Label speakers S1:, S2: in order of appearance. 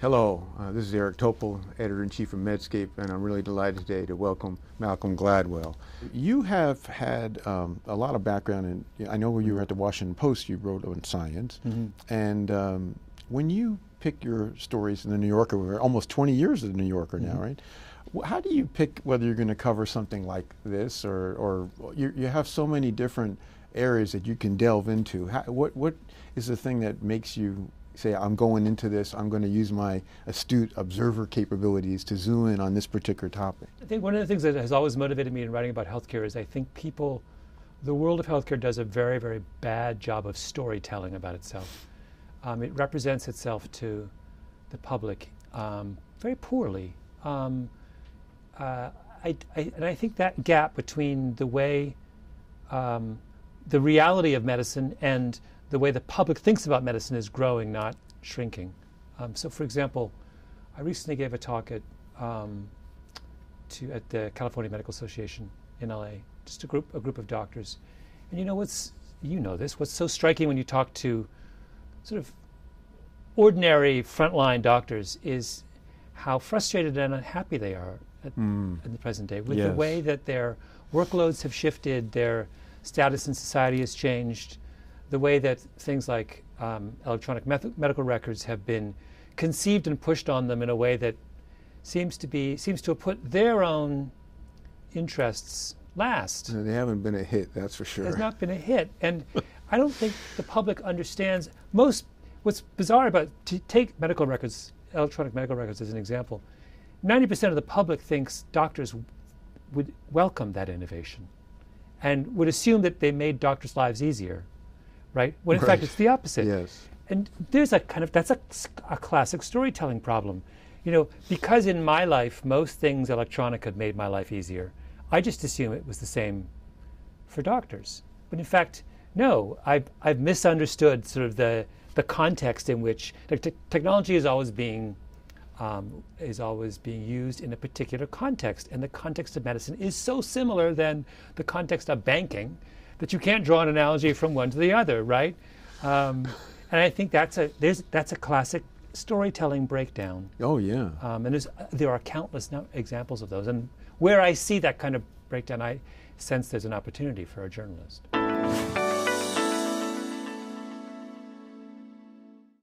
S1: Hello, this is Eric Topol, Editor-in-Chief of Medscape, and I'm really delighted today to welcome Malcolm Gladwell. You have had a lot of background in, I know when you were at the Washington Post, you wrote on science, and when you pick your stories in the New Yorker, we're almost 20 years of the New Yorker now, right? How do you pick whether you're going to cover something like this, or you have so many different areas that you can delve into? What is the thing that makes you say, I'm going into this, I'm going to use my astute observer capabilities to zoom in on this particular topic?
S2: I think one of the things that has always motivated me in writing about healthcare is I think the world of healthcare does a very, very bad job of storytelling about itself. It represents itself to the public very poorly. And I think that gap between the way, the reality of medicine and the way the public thinks about medicine is growing, not shrinking. So, for example, I recently gave a talk at the California Medical Association in LA, just a group of doctors. And you know this, what's so striking when you talk to sort of ordinary frontline doctors is how frustrated and unhappy they are in the present day with the way that their workloads have shifted, their status in society has changed, the way that things like electronic medical records have been conceived and pushed on them in a way that seems to have put their own interests last.
S1: They haven't been a hit, that's for sure.
S2: It has not been a hit, and I don't think the public understands what's bizarre about, to take medical records, electronic medical records as an example, 90% of the public thinks doctors would welcome that innovation and would assume that they made doctors' lives easier. Right? When in fact it's the opposite.
S1: Yes.
S2: And there's that's a classic storytelling problem. You know, because in my life most things electronic have made my life easier, I just assume it was the same for doctors. But in fact, no, I've misunderstood sort of the context in which technology is always being used in a particular context, and the context of medicine is so similar than the context of banking that you can't draw an analogy from one to the other, right? And I think that's a classic storytelling breakdown.
S1: Oh yeah.
S2: And there are countless examples of those. And where I see that kind of breakdown, I sense there's an opportunity for a journalist.